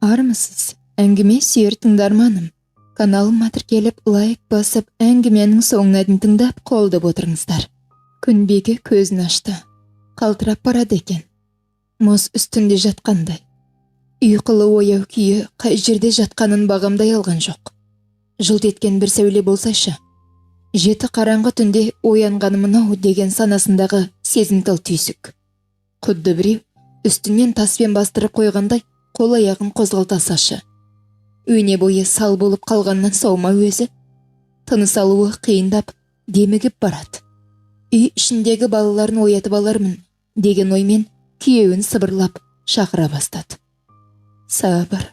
Армысыз, әңгіме сүйер тыңдарманым. Каналыма тіркеліп, лайк басып, әңгіменің соңына дейін тыңдап қолдап отырыңыздар. Күнбегі көзін ашты. Қалтырап барады екен. Мұз үстінде жатқандай. Ұйқылы ояу күйі қай жерде жатқанын бағамдай алған жоқ. Жылт еткен бір сәуле болсайшы. Жеті қараңғы түнде оянғанымын-ау деген санасындағы сезімтал түйсік. Құдды біреу үстінен таспен бастырып қойғандай қол аяғын қозғалтасашы. Өне бойы сал болып қалғаннан саума өзі. Тыныс алуы қиындап, демігіп барады. Үй ішіндегі балаларын оятып алармын деген оймен күйеуін сыбырлап шақыра бастады. Сабыр,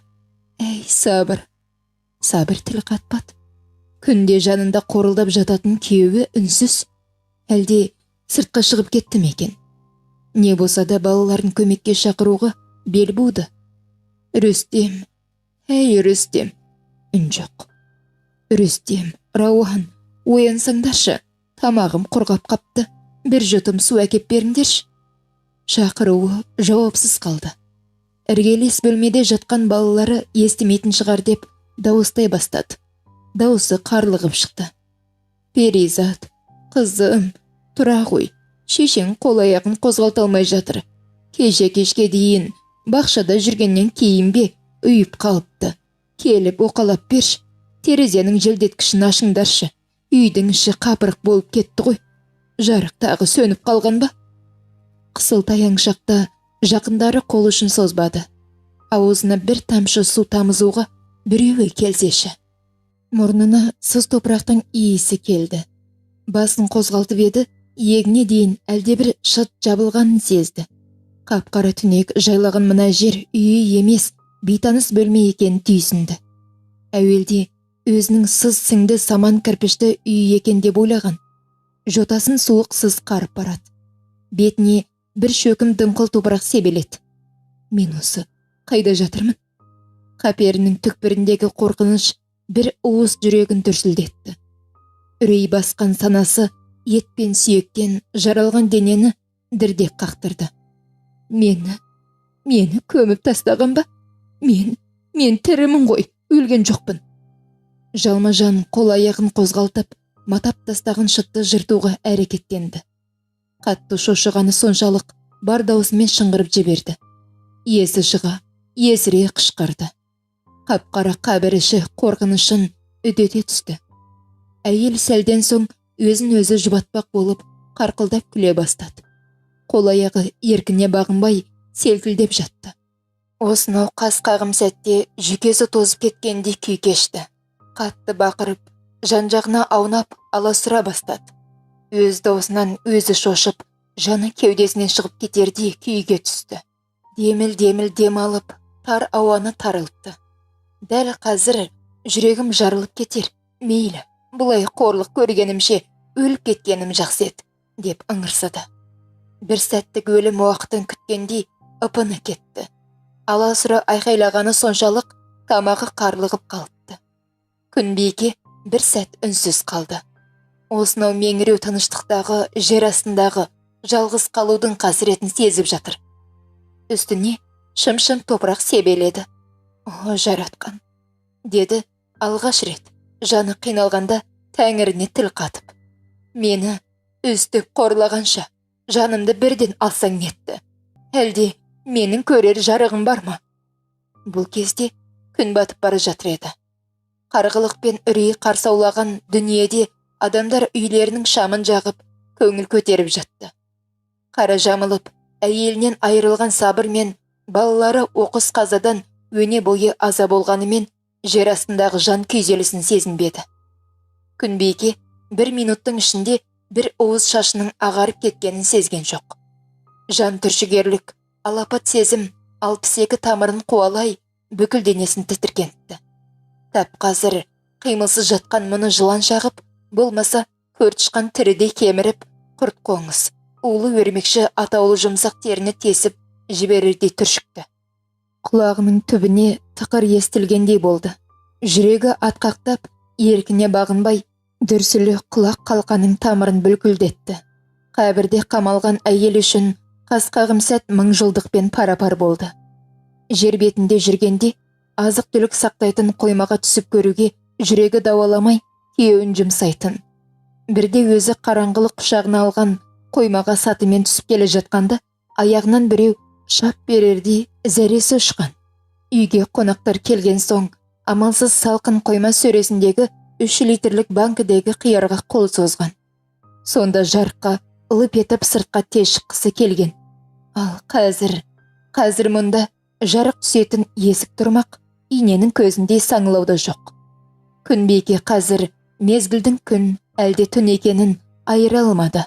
әй сабыр. Сабыр тіл қатпады. Күнде жанында қорылдап жататын күйеуі үнсіз. Әлде сыртқа шығып кетті ме екен? Не болса да балаларын көмекке шақыруға бел буды. Рүстем, әй Рүстем. Үн жоқ. Рүстем, Рауан, оянсаңдаршы. Тамағым құрғап қапты. Бір жұтым су әкеп беріңдерші. Шақыруы жауапсыз қалды. Іргелес бөлмеде жатқан балалары естімейтін шығар деп дауыстай бастады. Дауысы қарлығып шықты. Перизат, қызым, тұра ғой. Шешең қол аяғын қозғалта алмай жатыр. Кешке дейін бақшада жүргеннен кейін бе үйіп қалыпты. Келіп оқалап берші. Терезенің желдеткішін ашыңдаршы. Үйдің іші қапырық болып кетті ғой. Жарық тағы сөніп қалған ба? Қысылтаяң шақта жақындары қол ұшын созбады. Аузына бір тамшы су тамызуға біреуі келсеші. Мұрнына сыз топырақтың иісі келді. Басын қозғалтып еді, иегіне дейін әлдебір шыт жабылғанын сезді. Қап-қара түнек жайлаған мына жер үйі емес, бейтаныс бөлме екенін түйсінді. Әуелде өзінің сыз сіңді саман кірпішті үй екен деп ойлаған. Жотасын суық сыз қарып барады. Бетіне бір шөкім дымқыл топырақ себеледі. Мен осы қайда жатырмын? Қаперінің түкпіріндегі қорқыныш бір уыс жүрегін дүрсілдетті. Үрей басқан санасы ет пен сүйектен жаралған денені дірдек қақтырды. Мені көміп тастаған ба? Мен тірімін ғой, өлген жоқпын. Жалма-жан қол аяғын қозғалтып, матап тастаған шытты жыртуға әрекеттенді. Қатты шошығаны соншалық бар даусымен шыңғырып жіберді. Есі шыға, есіре қышқырды. Қап-қара қабір іші қорқынышын үдете түсті. Әйел сәлден соң өзін өзі жұбатпақ болып қарқылдап күле бастады. Қол аяғы еркіне бағынбай селкілдеп жатты. Осынау қас қағым сәтте жүйкесі тозып кеткенде күй кешті. Қатты бақырып, жан-жағына аунап аласұра бастады. Өз даусынан өзі шошып, жаны кеудесінен шығып кетердей күйге түсті. Деміл дем алып, тар ауаны тарылтты. Дәл қазір жүрегім жарылып кетер. Мейлі, бұлай қорлық көргенімше өліп кеткенім жақсы еді, деп ыңырсыды. Бір сәттік өлім уақытын күткендей ыпыны кетті. Аласұра айқайлағаны соншалық тамағы қарлығып қалыпты. Күнбике бір сәт үнсіз қалды. Осынау меңіреу тыныштықтағы жер астындағы жалғыз қалудың қасіретін сезіп жатыр. Үстіне шым-шым топырақ себеледі. О, жаратқан, деді алғаш рет, жаны қиналғанда тәңіріне тіл қатып. Мені үстіп қорлағанша жанымды бірден алсаң нетті. Әлде менің көрер жарығым бар ма? Бұл кезде күн батып бара жатыр еді. Қарғылық пен үрей қарсаулаған дүниеде адамдар үйлерінің шамын жағып, көңіл көтеріп жатты. Қара жамылып, әйелінен айырылған сабыр мен балалары оқыс қазадан өне бойы аза болғанымен жер астындағы жан күйзелісін сезінбеді. Күнбике бір минуттың ішінде бір уыс шашының ағарып кеткенін сезген жоқ. Жан түршігерлік, алапат сезім 62 тамырын қуалай бүкіл денесін тітіркентті. Тап қазір қимылсыз жатқан мұны жылан шағып, болмаса көртышқан тірідей кеміріп, құрт қоңыз, улы өрмекші атаулы жұмсақ теріні тесіп жіберердей түршікті. Құлағының түбіне тықыр естілгендей болды. Жүрегі атқақтап, еркіне бағынбай, дүрсілі құлақ қалқаның тамырын бүлкілдетті. Қабірде қамалған әйел үшін қас қағым сәт 1000 жылдықпен пара-пар болды. Жер бетінде жүргенде азық түлік сақтайтын қоймаға түсіп көруге жүрегі дауаламай күйеуін жұмсайтын. Бірде өзі қараңғылық құшағына алған қоймаға сатымен түсіп келе жатқанда, аяғынан біреу шап берердей зәресі ұшқан. Үйге қонақтар келген соң, амалсыз салқын қойма сөресіндегі 3 литрлік банкідегі қиярға қол созған. Сонда жарыққа лып етіп сыртқа тез шыққысы келген. Ал қазір мұнда жарық түсетін есік тұрмақ, иненің көзіндей саңылауда жоқ. Күнбике қазір мезгілдің күн әлде түн екенін айыра алмады.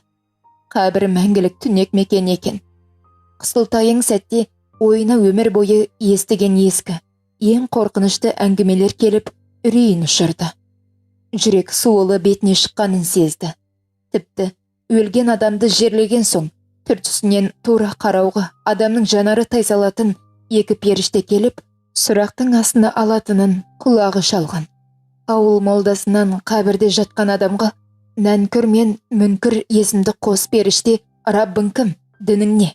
Қабір мәңгілік түнек мекен екен. Қысылтайың сәтте ойына өмір бойы естіген ескі, ең қорқынышты әңгімелер келіп, үрейін ұшырды. Жүрек суылы бетіне шыққанын сезді. Тіпті өлген адамды жерлеген соң, түр-түсінен тура қарауға адамның жанары тайсалатын екі періште келіп, сұрақтың астына алатынын құлағы шалған. Ауыл молдасынан қабірде жатқан адамға Нәнкүр мен Мүнкір есімді қос періште Раббың кім, дінің не,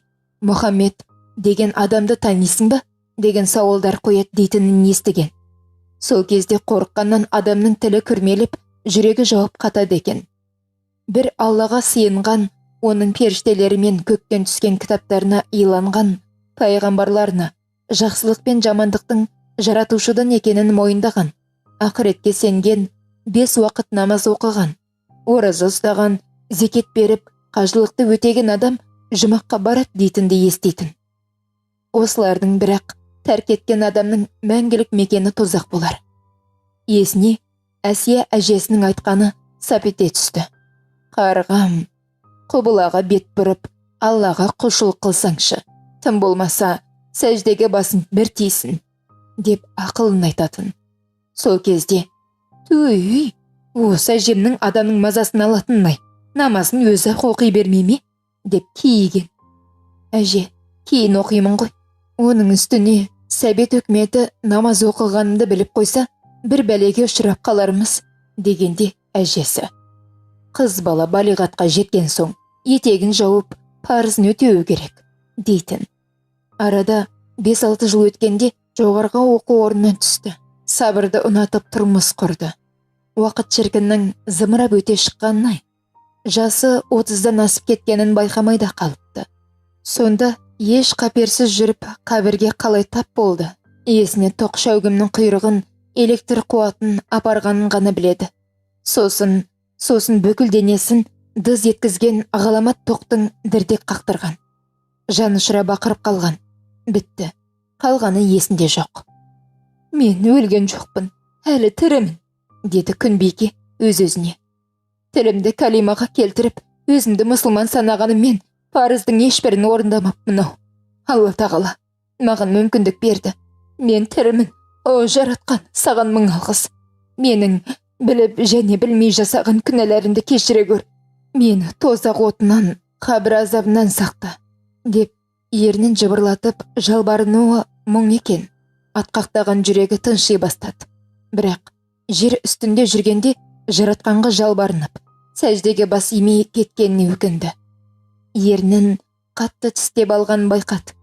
Мұхаммед деген адамды танисың ба деген сауалдар қояды дейтінін естіген. Сол кезде қорыққаннан адамның тілі күрмеліп, жүрегі жауап қатады екен. Бір Аллаға сыйынған, оның періштелері мен көктен түскен кітаптарына иланған, пайғамбарларына жақсылық пен жамандықтың жаратушыдан екенін мойындаған, ақыретке сенген, 5 уақыт намаз оқыған, ораза ұстаған, зекет беріп, қажылықты өтеген адам жұмаққа барады дейтінді еститін. Осылардың бірақ тәрк еткен адамның мәңгілік мекені тозақ болар. Есіне Әсия әжесінің айтқаны сап ете түсті. Қарғам, құбылаға бет бұрып, Аллаға құлшылық қылсаңшы, тым болмаса сәждеге басын бір тисін, деп ақылын айтатын. Сол кезде, «Туй, осы әжемнің адамның мазасын алатынын-ай, намасын өзі оқи бермей ме?» деп кейіген. Әже, кейін оқимын ғой. Оның үстіне Сәбет өкіметі намаз оқығанымды біліп қойса, бір бәлеге ұшырап қалармыз, дегенде әжесі. Қыз бала балиғатқа жеткен соң, етегін жауып, парызын өтеуі керек, дейтін. Арада 5-6 жыл өткенде жоғарғы оқу орнына түсті. Сабырды ұнатып тұрмыс құрды. Уақыт шіркіннің зымырап өте шыққанын-ай. Жасы 30-дан асып кеткенін байқамай да қалыпты. Сонда еш қаперсіз жүріп, қабірге қалай тап болды. Есіне тоқ шәугімнің құйрығын, электр қуатын апарғанын ғана біледі. Сосын бүкіл денесін дыз еткізген ғаламат тоқтың дірдек қақтырған. Жанұшыра бақырып қалған. Бітті. Қалғаны есінде жоқ. Мен өлген жоқпын, әлі тірімін, деді Күнбике өз-өзіне. Тілімді калимаға келтіріп, өзімді мұсылман санағаныммен парыздың ешбірін орындамаппын ау. Алла тағала маған мүмкіндік берді. Мен тірімін. О, жаратқан, саған мың алғыс. Менің біліп және білмей жасаған күнәләрімді кешіре көр. Мені тозақ отынан, қабір азабынан сақта, деп ернін жыбырлатып жалбарынуы мұң екен. Атқақтаған жүрегі тынши бастады. Бірақ жер үстінде жүргенде жаратқанға жалбарынып, сәждеге бас имей кеткеніне өкінді. Ернін қатты тістеп алған байқады.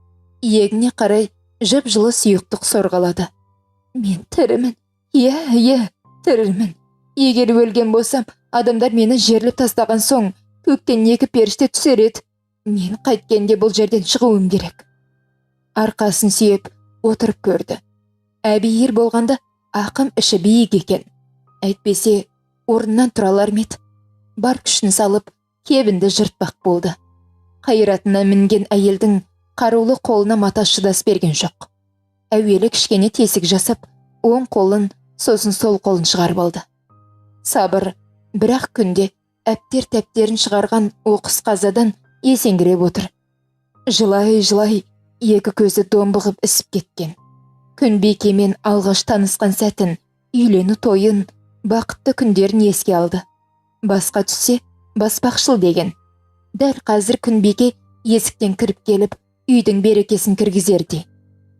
Иегіне қарай жып-жылы сүйіктік сорғалады. Мен тірімін, тірімін. Егер өлген болсам, адамдар мені жерліп тастаған соң, көктен 2 періште түсер еді. Мен қайткенде бұл жерден шығуым керек. Арқасын сүйеп отырып көрді. Әбиір болғанда ақым іші биік екен. Әйтпесе, орнынан тұралар мет. Бар күшін салып, кебінді жыртпақ болды. Қайратына мінген әйелдің қарулы қолына мата шыдас берген жоқ. Әуелі кішкене тесік жасап, оң қолын, сосын сол қолын шығарып алды. Сабыр, бірақ күнде әптер-тәптерін шығарған оқыс қазадан есеңгіреп отыр. Жылай, екі көзі домбығып ісіп кеткен. Күнбикемен алғаш танысқан сәтін, үйлену тойын, бақытты күндерін еске алды. Басқа түссе, баспақшыл деген. Дәл қазір Күнбике есіктен кіріп келіп, үйдің берекесін кіргізердей.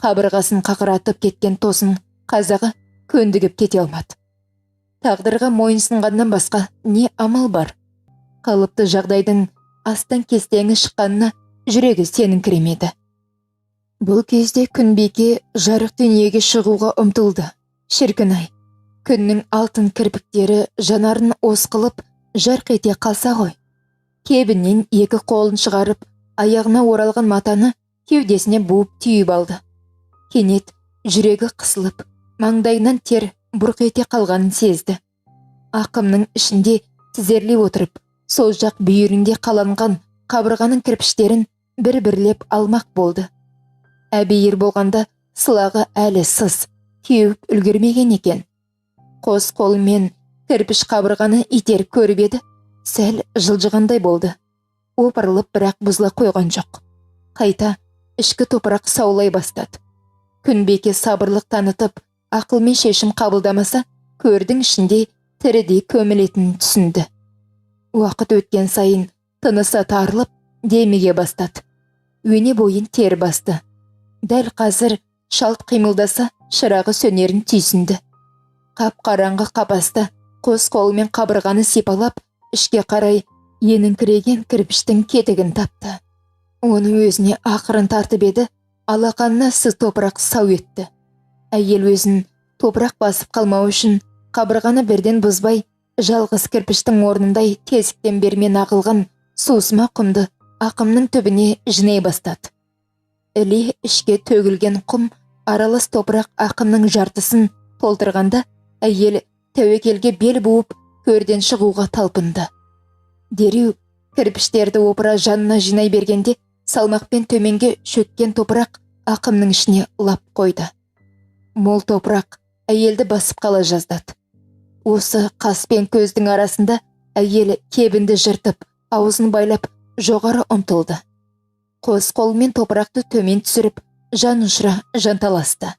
Қабырғасын қақыратып кеткен тосын қазағы көндігіп кете алмады. Тағдырға мойынсынғаннан басқа не амал бар? Қалыпты жағдайдың астан кестеңі шыққанына жүрегі сеніңкіремеді. Бұл кезде Күнбике жарық дүниеге шығуға ұмтылды. Шіркін-ай, күннің алтын кірпіктері жанарын осқылып жарқ ете қалса ғой. Кебіннен екі қолын шығарып, аяғына оралған матаны кеудесіне буып түйіп алды. Кенет жүрегі қысылып, маңдайынан тер бұрқ ете қалғанын сезді. Ақымның ішінде тізерлей отырып, сол жақ бүйірінде қаланған қабырғаның кірпіштерін бір-бірлеп алмақ болды. Әбейір болғанда сылағы әлі сыз, кеуіп үлгермеген екен. Қос қолымен кірпіш қабырғаны итеріп көріп еді, сәл жылжығандай болды. Опырылып бірақ бұзыла қойған жоқ. Қайта ішкі топырақ саулай бастады. Күнбике сабырлық танытып, ақылмен шешім қабылдамаса, көрдің ішінде тірідей көмілетінін түсінді. Уақыт өткен сайын тынысы тарылып, демеге бастады. Өне бойын тер басты. Дәл қазір шалт қимылдаса, шырағы сөнерін түйсінді. Қап-қараңғы қапаста қос қолымен қабырғаны сипалап, ішке қарай еніңкіреген кірпіштің кетігін тапты. Оны өзіне ақырын тартып еді, алақанына сыз топырақ сау етті. Әйел өзін топырақ басып қалмау үшін қабырғаны бірден бұзбай, жалғыз кірпіштің орнындай тесіктен бермен ағылған суысма құмды ақымның түбіне жинай бастады. Іле ішке төгілген құм аралас топырақ ақымның жартысын толтырғанда, әйел тәуекелге бел буып көрден шығуға талпынды. Дереу кірпіштерді опыра жанына жинай бергенде, салмақпен төменге шөккен топырақ ақымның ішіне лап қойды. Мол топырақ әйелді басып қала жаздады. Осы қас пен көздің арасында әйел кебінді жыртып, аузын байлап жоғары ұмтылды. Қос қолмен топырақты төмен түсіріп, жан ұшыра жанталасты.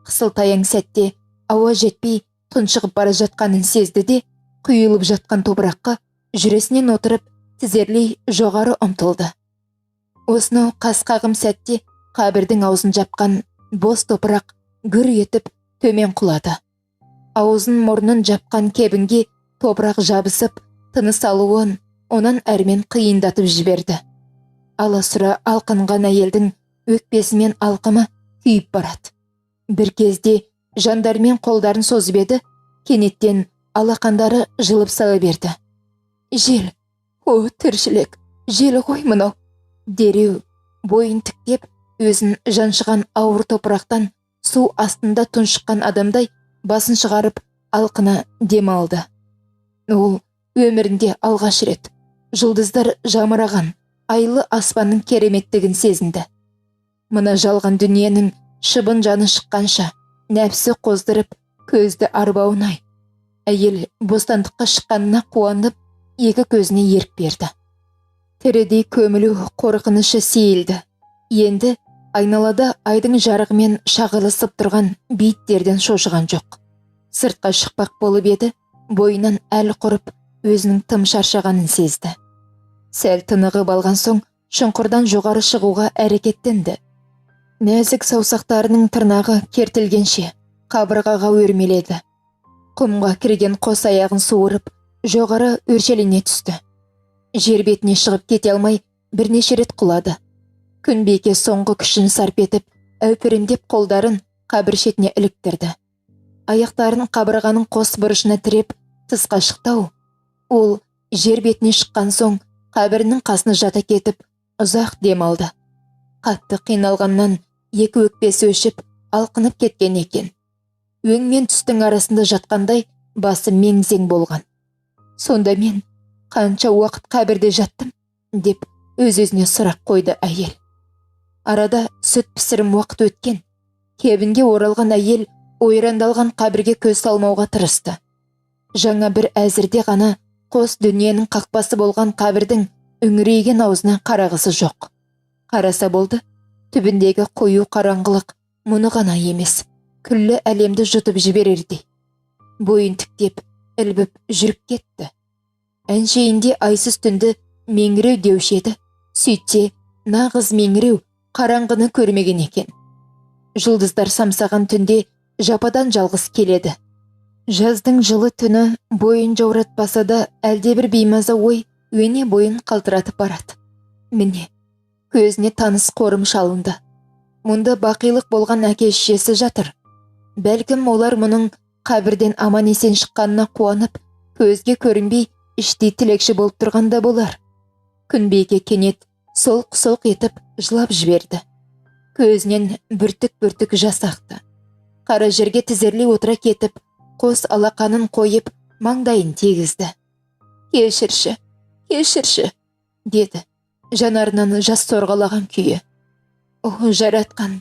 Қысылтаяң сәтте ауа жетпей тұншығып бара жатқанын сезді де, құйылып жатқан топыраққа жүресінен отырып, тізерлей жоғары ұмтылды. Осынау қас-қағым сәтте қабірдің аузын жапқан бос топырақ гүр етіп төмен құлады. Аузын мұрнын жапқан кебінге топырақ жабысып, тыныс алуын онан әрмен қиындатып жіберді. Аласұра алқынған әйелдің өкпесімен алқымы күйіп барады. Бір кезде жандармен қолдарын созып еді, кенеттен алақандары жылып сала берді. Жел, о тіршілік, жел ғой мынау. Дереу бойын тіктеп, өзін жаншыған ауыр топырақтан су астында тұншыққан адамдай басын шығарып алқына дем алды. Ол өмірінде алғаш рет жұлдыздар жамыраған айлы аспанның кереметтігін сезінді. Мына жалған дүниенің шыбын жаны шыққанша нәпсі қоздырып көзді арбауын-ай. Әйел бостандыққа шыққанына қуанып, екі көзіне ерік берді. Тірідей көмілу қорқынышы сейілді. Енді айналада айдың жарығымен шағылысып тұрған бейіттерден шошыған жоқ. Сыртқа шықпақ болып еді, бойынан әл құрып, өзінің тым шаршағанын сезді. Сәл тынығып алған соң, шұңқырдан жоғары шығуға әрекеттенді. Нәзік саусақтарының тырнағы кертілгенше қабырғаға өрмеледі. Құмға кірген қос аяғын суырып, жоғары өршелене түсті. Жер бетіне шығып кете алмай, бірнеше рет құлады. Күнбике соңғы күшін сарп етіп, әупірімдеп қолдарын қабір шетіне іліктірді. Аяқтарын қабырғаның қос бұрышына тіреп, тысқа шықтау. Ол жер бетіне шыққан соң, қабірінің қасына жата кетіп, ұзақ дем алды. Қатты қиналғаннан екі өкпесі өшіп, алқынып кеткен екен. Өң мен түстің арасында жатқандай, басы мең-зең болған. Сонда мен қанша уақыт қабірде жаттым, деп өз-өзіне сұрақ қойды әйел. Арада сүт пісірім уақыт өткен. Кебінге оралған әйел ойрандалған қабірге көз салмауға тырысты. Жаңа бір әзірде ғана қос дүниенің қақпасы болған қабірдің үңірейген аузына қарағысы жоқ. Қараса болды, түбіндегі қою қараңғылық мұны ғана емес, күллі әлемді жұтып жіберердей. Бойын тіктеп, ілбіп жүріп кетті. Әншейінде айсыз түнді меңіреу деуші еді, сөйтсе нағыз меңіреу қараңғыны көрмеген екен. Жұлдыздар самсаған түнде жападан жалғыз келеді. Жаздың жылы түні бойын жауратпаса да әлдебір беймаза ой өне бойын қалтыратып барады. Міне, көзіне таныс қорым шалынды. мұнда бақилық болған әке-шешесі жатыр. Бәлкім олар мұның қабірден аман есен шыққанына қуанып, көзге көрінбей іштей тілекші болып тұрғанда болар. Күнбике кенет солқ-солқ етіп жылап жіберді. Көзінен бүртік-бүртік жас ақты. Қара жерге тізерлей отыра кетіп, қос алақанын қойып, маңдайын тегізді. Кешірші, кешірші, деді, жанарынан жас сорғалаған күйі. О, жаратқан,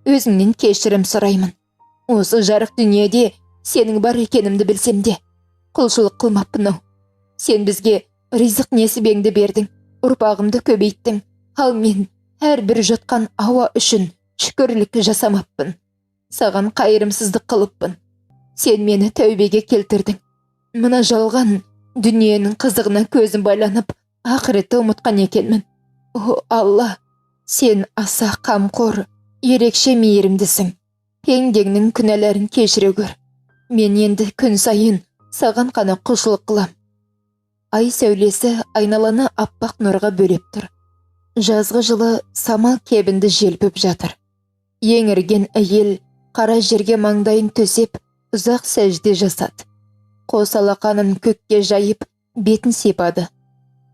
өзіңнен кешірім сұраймын. Осы жарық дүниеде сенің бар екенімді білсем де, құлшылық қылмаппын-ау. Сен бізге ризық несібеңді бердің, ұрпағымды көбейттің, ал мен әрбір жұтқан ауа үшін шүкірлік жасамаппын. Саған қайырымсыздық қылыппын. Сен мені тәубеге келтірдің. Мына жалған дүниенің қызығына көзім байланып, ақыретті ұмытқан екенмін. О, Алла, сен аса қамқор, ерекше мейірімдісің. Пендеңнің күнәләрін кешіре көр. Мен енді күн сайын саған қана құлшылық қылам. Ай сәулесі айналаны аппақ нұрға бөлеп тұр. Жазғы жылы самал кебінді желпіп жатыр. Еңірген әйел қара жерге маңдайын төсеп, ұзақ сәжде жасады. Қос алақанын көкке жайып, бетін сипады.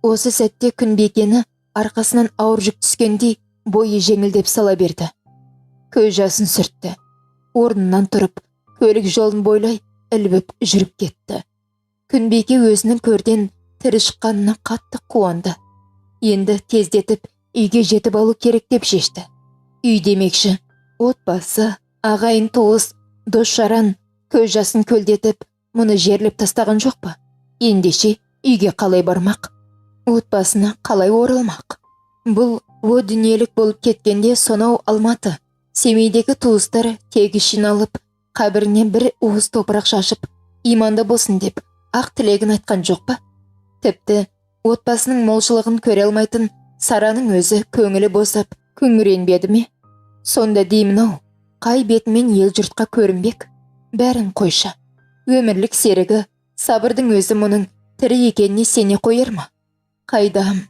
Осы сәтте Күнбикені арқасынан ауыр жүк түскендей бойы жеңілдеп сала берді. Көз жасын сүртті. Орнынан тұрып, көлік жолын бойлай ілбіп жүріп кетті. Күнбике өзінің көрден тірі шыққанына қатты қуанды. Енді тездетіп үйге жетіп алу керек деп шешті. Үй демекші, отбасы, ағайын туыс, дос жаран көз жасын көлдетіп, мұны жерлеп тастаған жоқ па? Ендеше үйге қалай бармақ? Отбасына қалай оралмақ? Бұл о дүниелік болып кеткенде сонау Алматы, Семейдегі туыстар тегіс жиналып, қабіріне бір уыс топырақ шашып, иманды болсын деп ақ тілегін айтқан жоқ па? Тіпті отбасының молшылығын көре алмайтын Сараның өзі көңілі босап, күңіренбеді ме? Сонда деймін-ау, қай бетімен ел жұртқа көрінбек? Бәрін қойша. Өмірлік серігі, сабырдың өзі мұның тірі екеніне сене қойыр ма? Қайдам,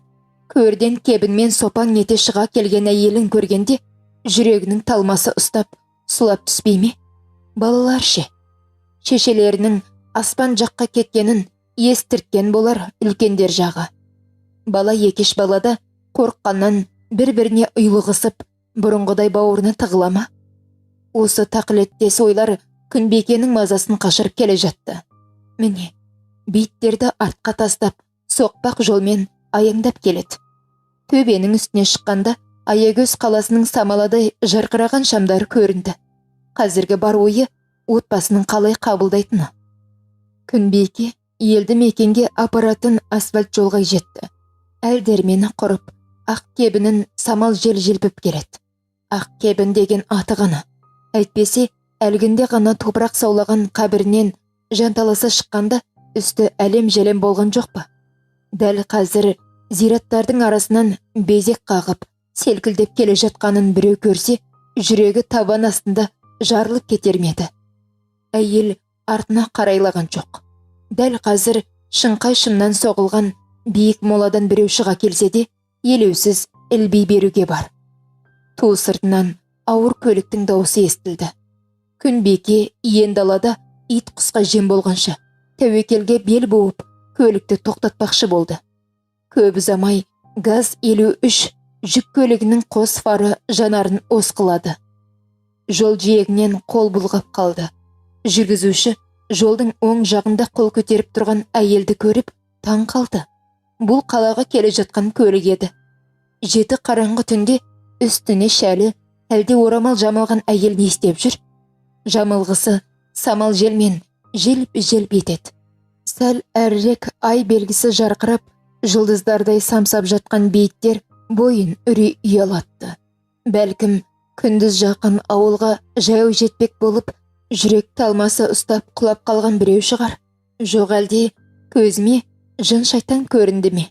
көрден кебінмен сопаң ете шыға келген әйелін көргенде, жүрегінің талмасы ұстап, сұлап түспей ме? Балалар ше? Шешелерінің аспан жаққа кеткенін естірткен болар үлкендер жағы. Бала екеш балада қорыққаннан бір-біріне ұйлығысып, бұрынғыдай бауырына тығылама. Осы тақылеттес ойлар Күнбикенің мазасын қашырып келе жатты. Міне, бейттерді артқа тастап, соқпақ жолмен аяңдап келеді. Төбенің үстіне шыққанда Аягөз қаласының самаладай жарқыраған шамдары көрінді. Қазіргі бар ойы отбасының қалай қабылдайтыны. Күнбике елді мекенге апаратын асфальт жолға жетті. Әл дәрмені құрып, ақ кебінін самал жел желпіп келеді. Ақ кебін деген аты ғана. Әйтпесе, әлгінде ғана топырақ саулаған қабірінен жанталаса шыққанда үсті әлем-желем болған жоқ па? Дәл қазір зираттардың арасынан безек қағып, селкілдеп келе жатқанын біреу көрсе, жүрегі табан астында жарылып кетер ме еді? Әйел артына қарайлаған жоқ. Дәл қазір шыңқай шымнан соғылған биік моладан біреу шыға келсе де, елеусіз ілбей беруге бар. Ту сыртынан ауыр көліктің дауысы естілді. Күнбике иен далада ит құсқа жем болғанша, тәуекелге бел буып, көлікті тоқтатпақшы болды. Көп ұзамай ГАЗ-53 жүк көлігінің қос фары жанарын осқылады. Жол жиегінен қол бұлғап қалды. Жүргізуші жолдың оң жағында қол көтеріп тұрған әйелді көріп, таң қалды. Бұл қалаға келе жатқан көлік еді. Жеті қараңғы түнде үстіне шәлі, әлде орамал жамылған әйел не істеп жүр? Жамылғысы самал желмен желп-желп етеді. Сәл әрірек ай белгісі жарқырап, жұлдыздардай самсап жатқан бейіттер бойын үрей ұялатты. Бәлкім, күндіз жақын ауылға жаяу жетпек болып, жүрек талмасы ұстап құлап қалған біреу шығар. Жоқ әлде көзіме жын шайтан көрінді ме?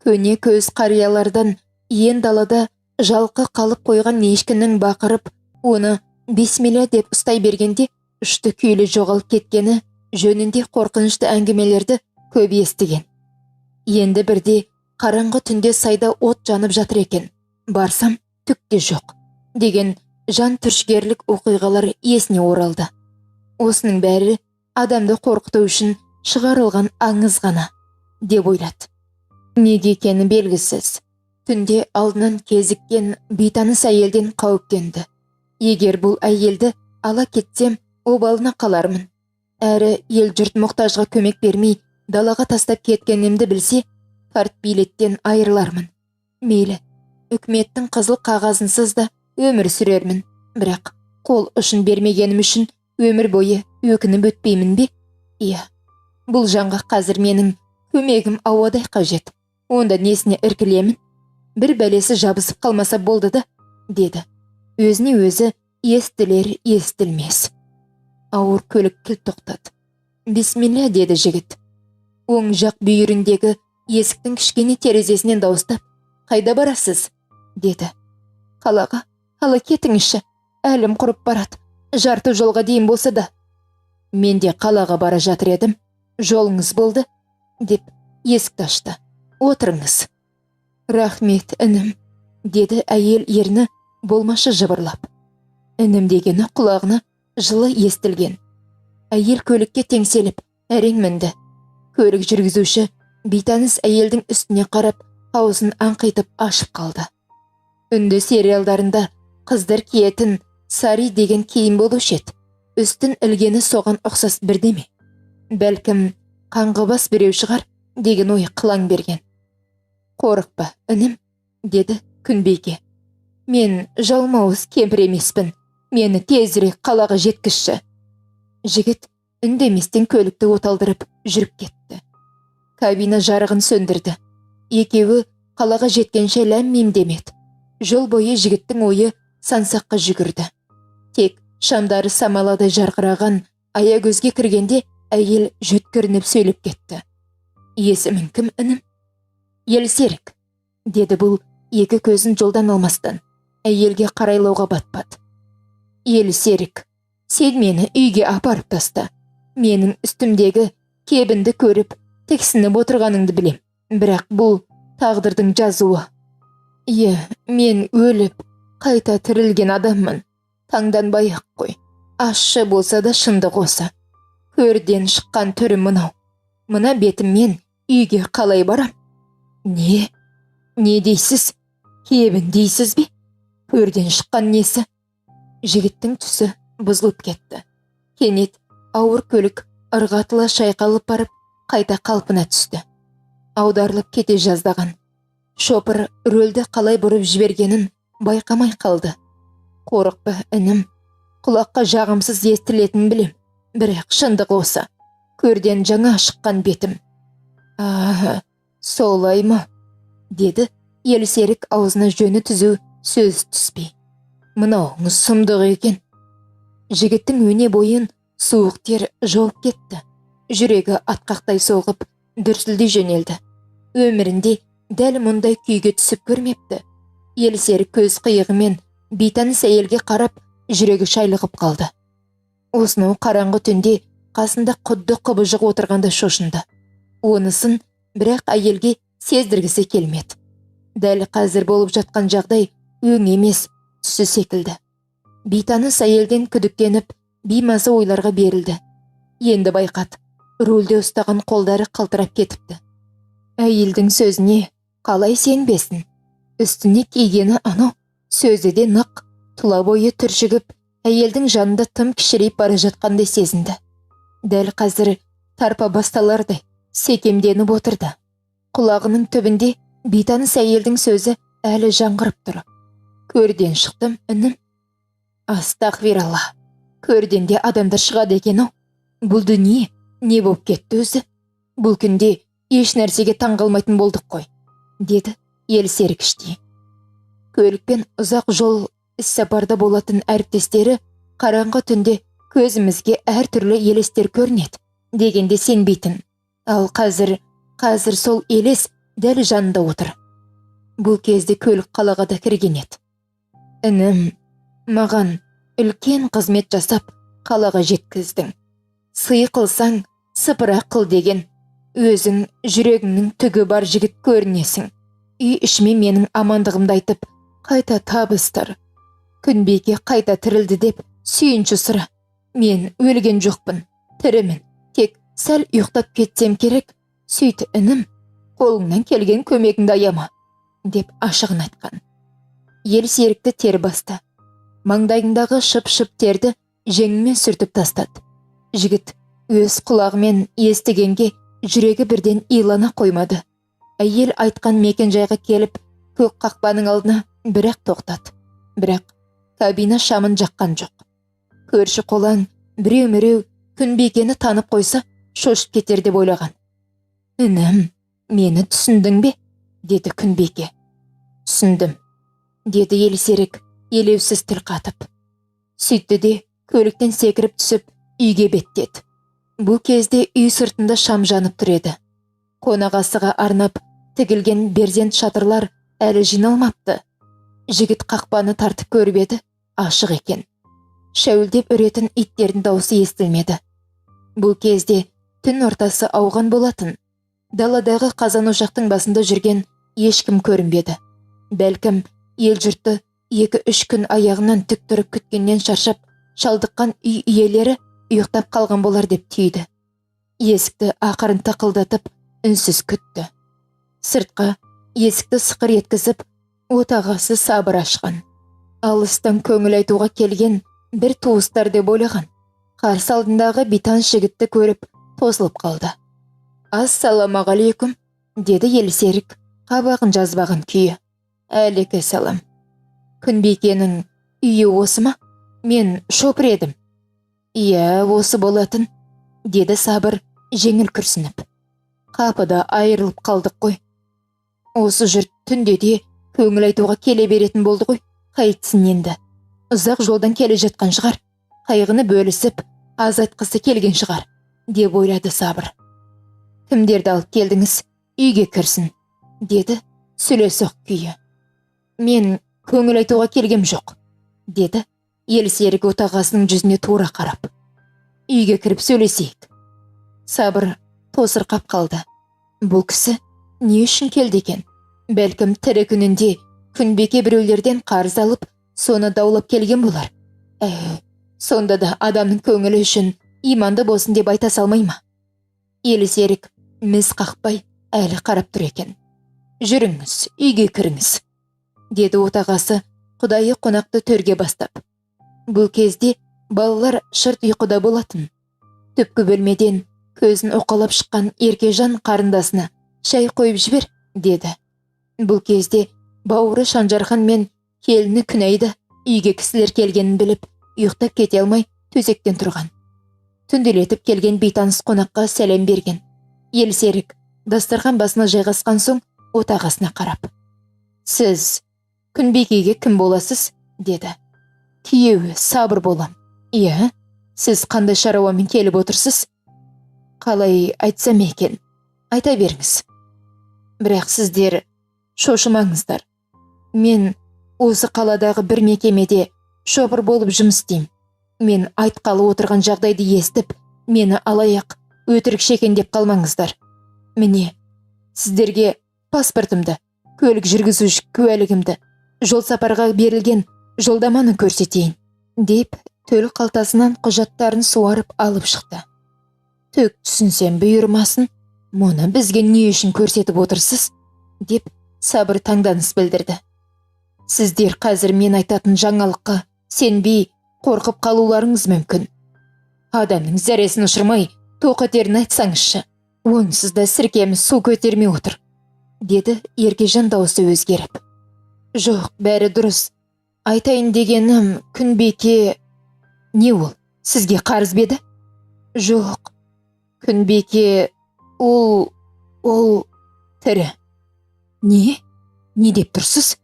Көне көз қариялардан иен далада жалқы қалып қойған ешкінің бақырып, оны бисмилля деп ұстай бергенде ұшты күйлі жоғалып кеткені жөнінде қорқынышты әңгімелерді көп естіген. Енді бірде қараңғы түнде сайда от жанып жатыр екен. Барсам түк те жоқ деген жан түршігерлік оқиғалар есіне оралды. Осының бәрі адамды қорқыту үшін шығарылған аңыз ғана, деп ойлады. Неге екені белгісіз. Түнде алдынан кезіккен бейтаныс әйелден қауіптенді. Егер бұл әйелді ала кетсем, обалына қалармын. Әрі ел жұрт мұқтажға көмек бермей, далаға тастап кеткенімді білсе, партбилеттен айырылармын. Мейлі, үкіметтің қызыл қағазынсыз да өмір сүрермін. Бірақ қол ұшын бермегенім үшін өмір бойы өкініп өтпеймін бе? Иә, бұл жанға қазір менің көмегім ауадай қажет. Онда несіне іркілемін? Бір бәлесі жабысып қалмаса болды да, деді. Өзіне өзі естілер естілмес. Ауыр көлік кілт тоқтады. Бисмилля, деді жігіт. Оң жақ бүйіріндегі есіктің кішкене терезесінен дауыстап, қайда барасыз? Деді. Қалаға, ала кетіңізші, әлім құрып барады. Жарты жолға дейін болса да. Мен де қалаға бара жатыр едім. Жолыңыз болды, деп есікті ашты. Отырыңыз. Рахмет, інім, деді әйел ерні болмашы жыбырлап. Інім дегені құлағына жылы естілген. Әйел көлікке теңселіп, әрең мінді. Көлік жүргізуші бейтаныс әйелдің үстіне қарап, аузын аңқитып ашып қалды. Үнді сериалдарында қыздар киетін сари деген киім болушы еді. Үстін ілгені соған ұқсас бірдеме. Бәлкім қаңғыбас біреу шығар деген ой қылаң берген. Қорықпа, інім, деді күнбике. Мен жалмауыз кемпір емеспін. Мені тезірек қалаға жеткізші. Жігіт үндеместен көлікті оталдырып жүріп кетті. Кабина жарығын сөндірді. Екеуі қалаға жеткенше ләм-мим демеді. Жол бойы жігіттің ойы сансаққа жүгірді. Тек шамдары самаладай жарқыраған аягөзге кіргенде әйел жөткірініп сөйлеп кетті. Есімің кім, інім? Елсерік, деді бұл екі көзін жолдан алмастан. Әйелге қарайлауға батпады. Елсерік, сен мені үйге апарып таста. Менің үстімдегі кебінді көріп, тіксініп отырғаныңды білем. Бірақ бұл тағдырдың жазуы. Е, мен өліп, қайта тірілген адаммын. Таңданбай-ақ қой. Ащы болса да шындық осы. Көрден шыққан түрім мынау. Мына бетіммен үйге қалай барам? Не? Не дейсіз? Кебін дейсіз бе? Көрден шыққан несі? Жігіттің түсі бұзылып кетті. Кенет ауыр көлік ырғатыла шайқалып барып, қайта қалпына түсті. Аударылып кете жаздаған. Шопыр рөлді қалай бұрып жібергенін байқамай қалды. Қорықпа, інім, құлаққа жағымсыз естілетін білем. Бірақ шындық осы. Көрден жаңа шыққан бетім. Солай ма? Деді Елсерік аузына жөні түзу сөз түспей. Мынауыңыз сұмдық екен. Жігіттің өне бойын суық тер жауып кетті. Жүрегі атқақтай соғып, дүрсілдей жөнелді. Өмірінде дәл мұндай күйге түсіп көрмепті. Елсерік көз қиығымен бейтаныс әйелге қарап, жүрегі шайлығып қалды. Осынау қараңғы түнде қасында құдды құбыжық отырғанда шошынды. Онысын бірақ әйелге сездіргісі келмеді. Дәл қазір болып жатқан жағдай өң емес, түсі секілді. Бейтаныс әйелден күдіктеніп, беймаза ойларға берілді. Енді байқады, рөлде ұстаған қолдары қалтырап кетіпті. Әйелдің сөзіне қалай сенбесін? Үстіне кигені анау, сөзі де нық, тұла бойы түршігіп, әйелдің жанында тым кішірейіп бара жатқандай сезінді. Дәл қазір тарпа басталардай секемденіп отырды. Құлағының түбінде бейтаныс әйелдің сөзі әлі жаңғырып тұр. Көрден шықтым, інім. Астағфиралла. Көрден де адамдар шығады екен-ау. Бұл дүние не болып кетті өзі? Бұл күнде еш нәрсеге таңғалмайтын болдық қой, деді Елсерік іштей. Көлікпен ұзақ жол іссапарда болатын әріптестері қараңғы түнде көзімізге әртүрлі елестер көрінеді дегенде сенбейтін. Ал қазір сол елес дәл жанында отыр. Бұл кезде көлік қалаға да кірген еді. Інім, маған үлкен қызмет жасап қалаға жеткіздің. Сый қылсаң, сыпыра қыл деген. Өзің жүрегіңнің түгі бар жігіт көрінесің. Үй ішіме менің амандығымды айтып, қайта табыстыр. Күнбике қайта тірілді деп сүйінші сұра. Мен өлген жоқпын, тірімін. Тек сәл ұйықтап кетсем керек. Сөйт інім, қолыңнан келген көмегіңді аяма, деп ашығын айтқан. Елсерікті тер басты. Маңдайындағы шып-шып терді жеңімен сүртіп тастады. Жігіт өз құлағымен естігенге жүрегі бірден илана қоймады. Әйел айтқан мекенжайға келіп, көк қақпаның алдына бірақ тоқтады. Бірақ кабина шамын жаққан жоқ. Көрші қолаң біреу-міреу Күнбикені танып қойса, шошып кетер деп ойлаған. Інім, мені түсіндің бе? Деді Күнбике. Түсіндім, деді Елсерік елеусіз тіл қатып. Сөйтті де көліктен секіріп түсіп, үйге беттеді. Бұл кезде үй сыртында шам жанып тұр еді. Қонақасыға арнап тігілген берзент шатырлар әлі жиналмапты. Жігіт қақпаны тартып көріп еді, ашық екен. Шәуілдеп үретін иттердің дауысы естілмеді. Бұл кезде түн ортасы ауған болатын. Даладағы қазан ошақтың басында жүрген ешкім көрінбеді. Бәлкім, ел жұртты 2-3 күн аяғынан тік тұрып күткеннен шаршап, шалдыққан үй иелері ұйықтап қалған болар деп түйді. Есікті ақырын тақылдатып, үнсіз күтті. Сыртқа есікті сықыр еткізіп, отағасы Сабыр ашқан. Алыстан көңіл айтуға келген бір туыстар деп ойлаған. Қарсы алдындағы битан жігітті көріп, тосылып қалды. Ассаламағалейкум, деді Елсерік, қабағын жазбаған күйі. Әлекі салам. Күнбикенің үйі осы ма? Мен шопыр едім. Иә, осы болатын, деді Сабыр жеңіл күрсініп. Қапыда айырылып қалдық қой. Осы жұрт түнде де көңіл айтуға келе беретін болды ғой. Қайтсын енді. Ұзақ жолдан келе жатқан шығар. Қайғыны бөлісіп, аз айтқысы келген шығар, деп ойлады Сабыр. Кімдерді алып келдіңіз? Үйге кірсін, деді сүлесоқ күйі. Мен көңіл айтуға келгем жоқ, деді Елсерік отағасының жүзіне тура қарап. Үйге кіріп сөйлесейік. Сабыр тосырқап қалды. Бұл кісі не үшін келді екен? Бәлкім тірі күнінде Күнбике біреулерден қарыз алып, соны даулап келген болар. Сонда да адамның көңілі үшін иманды болсын деп айта салмай ма? Елсерік міз қақпай әлі қарап тұр екен. Жүріңіз, үйге кіріңіз, деді отағасы құдайы қонақты төрге бастап. Бұл кезде балалар шырт ұйқыда болатын. Түпкі бөлмеден көзін оқалап шыққан Еркежан қарындасына шай қойып жібер, деді. Бұл кезде бауыры Шанжархан мен келіні Күнайда үйге кісілер келгенін біліп, ұйықтап кете алмай төсектен тұрған. Түнделетіп келген бейтаныс қонаққа сәлем берген. Елсерік дастархан басына жайғасқан соң отағасына қарап. Сіз Күнбикеге кім боласыз? Деді. Күйеуі Сабыр болам. Иә, сіз қандай шаруамен келіп отырсыз? Қалай айтсам екен? Айта беріңіз. Бірақ сіздер шошымаңыздар. Мен осы қаладағы бір мекемеде шопыр болып жұмыс істеймін. Мен айтқалы отырған жағдайды естіп, мені алаяқ, өтірік шекен деп қалмаңыздар. Міне, сіздерге паспортымды, көлік жүргізуші куәлігімді, жол сапарға берілген жолдаманы көрсетейін, деп төл қалтасынан құжаттарын суарып алып шықты. Төк түсінсем бұйырмасын, мұны бізге не үшін көрсетіп отырсыз? Деп Сабыр таңданыс білдірді. Сіздер қазір мен айтатын жаңалыққа сенбей, қорқып қалуларыңыз мүмкін. Адамның зәресін ұшырмай, тоқетерін айтсаңызшы. Онсыз да сіркеміз су көтермей отыр, деді Еркежан дауысы өзгеріп. Жоқ, бәрі дұрыс. Айтайын дегенім, Күнбике... Не ол? Сізге қарыз беді? Жоқ. Күнбике... Ол тірі. Не? Не деп тұрсыз?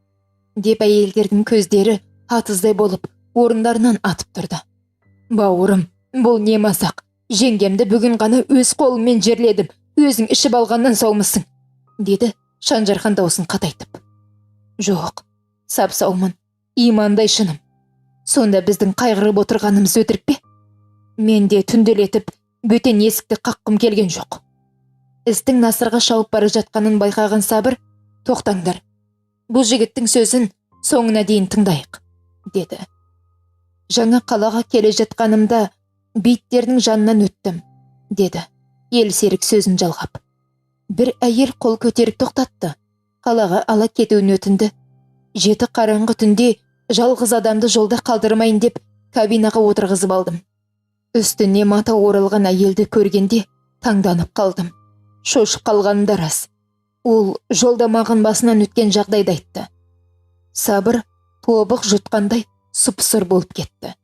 Деп әйелдердің көздері атыздай болып, орындарынан атып тұрды. Бауырым, бұл не мазақ? Жеңгемді бүгін ғана өз қолыммен жерледім. Өзің ішіп алғаннан саумысың, деді Шанжархан даусын қатайтып. Жоқ, сап-саумын, имандай шыным. Сонда біздің қайғырып отырғанымыз өтірік пе? Мен де түнделетіп, бөтен есікті қаққым келген жоқ. Істің насырға шауып бара жатқанын байқаған Сабыр, тоқтаңдар. Бұл жігіттің сөзін соңына дейін тыңдайық. деді. Жаңа қалаға келе жатқанымда бейттердің жанынан өттім, деді. Елсерік сөзін жалғап. Бір әйел қол көтеріп тоқтатты. Қалаға ала кетуін өтінді. Жеті қараңғы түнде жалғыз адамды жолда қалдырмайын деп кабинаға отырғызып алдым. Үстіне мата оралған әйелді көргенде таңданып қалдым. Шошып қалғаным да рас. Ол жолда маған басынан өткен жағдайды айтты. Сабыр тобық жұтқандай сұп-сұр болып кетті.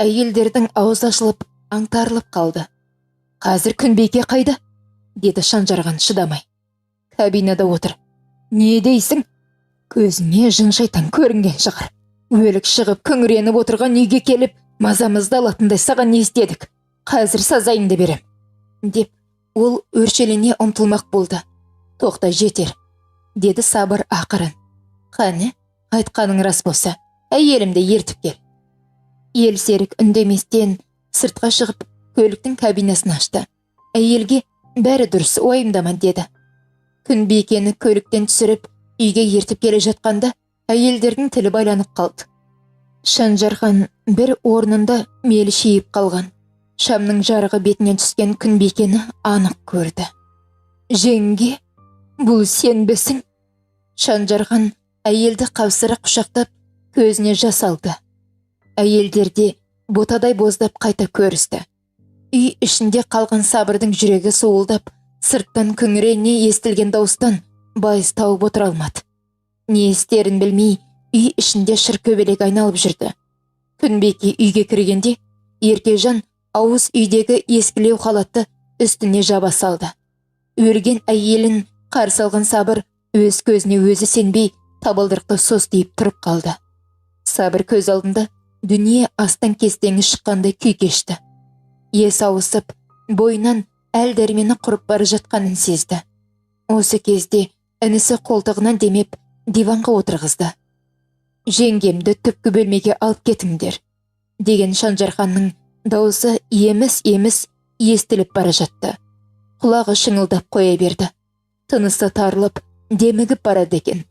Әйелдердің ауыз ашылып, аңтарылып қалды. Қазір Күнбике қайда? Деді Шанжарған шыдамай. Кабинада отыр. Не дейсің? Көзіне жын шайтан көрінген шығар. Өлік шығып күңіреніп отырған үйге келіп, мазамызды алатындай саған не істедік? Қазір сазайымды берем. Деп, ол өршелене ұмтылмақ болды. Тоқта, жетер, деді Сабыр ақырын. Қане, айтқаның рас болса, әйелімді ертіп кел. Елсерік үндеместен сыртқа шығып, көліктің кабинасын ашты. Әйелге бәрі дұрыс уайымдама деді. Күнбикені көліктен түсіріп, үйге ертіп келе жатқанда, әйелдердің тілі байланып қалды. Шанжархан бір орнында мелі шейіп қалған. Шамның жарығы бетінен түскен Күнбикені анық көрді. Жеңге, бұл сен бісің? Шанжархан әйелді қапсыра құшақтап, көзіне жас алды. Әйелдерде ботадай боздап қайта көрісті. Үй ішінде қалған Сабырдың жүрегі суылдап, сырттан күңірене естілген дауыстан байыз тауып отыра алмады. Не істерін білмей, үй ішінде шыркөбелек айналып жүрді. Күнбике үйге кіргенде, Еркежан ауыз үйдегі ескілеу халатты үстіне жаба салды. Өлген әйелін қарсы алған Сабыр өз көзіне өзі сенбей, табалдырықты состиып тұрып қалды. Сабыр көз алдында дүние астан кестеңі шыққандай күй кешті. Ес ауысып, бойынан әл дәрмені құрып бара жатқанын сезді. Осы кезде інісі қолтығынан демеп, диванға отырғызды. Жеңгемді түпкі бөлмеге алып кетіңдер, деген Шанжарханның дауысы еміс-еміс естіліп бара жатты. Құлағы шыңылдап қоя берді. Тынысы тарылып, демігіп барады екен.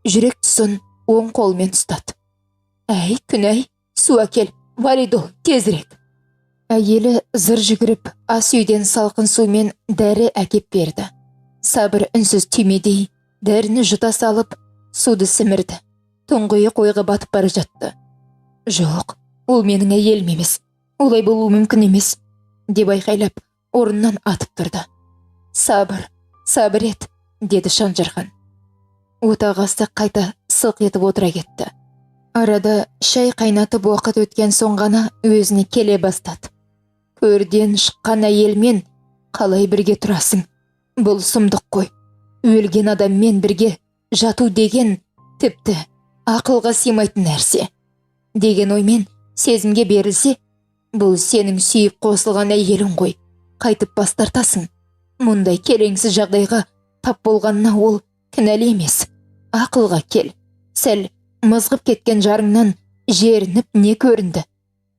Жүрек тұсын оң қолмен ұстады. Әй, Күнәй, су әкел, Валидол, тезірек. Әйелі зыр жүгіріп, ас үйден салқын сумен дәрі әкеп берді. Сабыр үнсіз түймедей, дәріні жұта салып, суды сімірді. Тұңғиық ойға батып бара жатты. Жоқ, ол менің әйелім емес, олай болуы мүмкін емес, деп айқайлап, орнынан атып тұрды. Сабыр, сабыр ет, деді Шанжархан. Отағасы қайта сылқ етіп отыра кетті. Арада шай қайнатып уақыт өткен соң ғана өзіне келе бастады. Көрден шыққан әйелмен қалай бірге тұрасың? Бұл сұмдық қой. Өлген адаммен бірге жату деген тіпті ақылға сыймайтын нәрсе. Деген оймен сезімге берілсе, бұл сенің сүйіп қосылған әйелің ғой. Қайтып бас тартасың. Мұндай келеңсіз жағдайға тап болғанына ол кінәлі емес. Ақылға кел. Сәл мызғып кеткен жарыңнан жерініп не көрінді?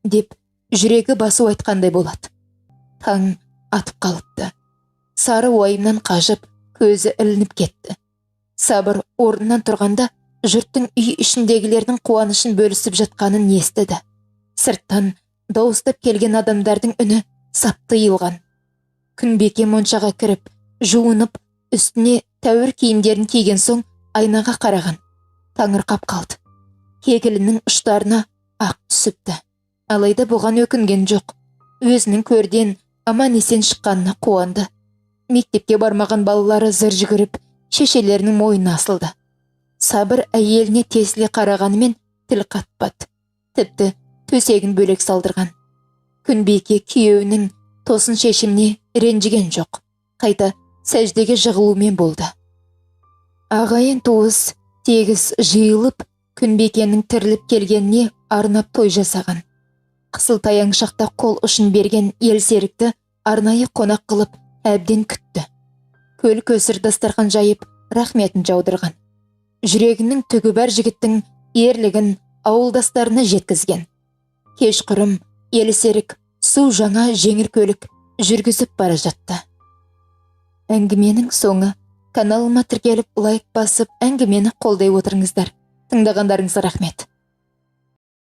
Деп жүрегі басу айтқандай болады. Таң атып қалыпты. Сары уайымнан қажып, көзі ілініп кетті. Сабыр орнынан тұрғанда жұрттың үй ішіндегілердің қуанышын бөлісіп жатқанын естіді. Сырттан дауыстап келген адамдардың үні сап тыйылған. Күнбике моншаға кіріп, жуынып, үстіне тәуір киімдерін киген соң айнаға қараған. Таңырқап қалды. Кекілінің ұштарына ақ түсіпті. Алайда бұған өкінген жоқ. Өзінің көрден аман есен шыққанына қуанды. Мектепке бармаған балалары зыр жүгіріп, шешелерінің мойнына асылды. Сабыр әйеліне тесіле қарағанымен тіл қатпады. Тіпті төсегін бөлек салдырған. Күнбике күйеуінің тосын шешіміне ренжіген жоқ. Қайта сәждеге жығылумен болды. Ағайын туыс тегіс жиылып, Күнбикенің тіріліп келгеніне арнап той жасаған. Қысылтаяң шақта қол ұшын берген Елсерікті арнайы қонақ қылып әбден күтті. Көл көсір дастархан жайып, рахметін жаудырған. Жүрегінің түгі бар жігіттің ерлігін ауылдастарына жеткізген. Кешқұрым Елсерік су жаңа жеңіл көлік жүргізіп бара жатты. Әңгіменің соңы. Каналыма тіркеліп лайк басып әңгімені қолдай отырыңыздар. Тыңдағандарыңызға рахмет.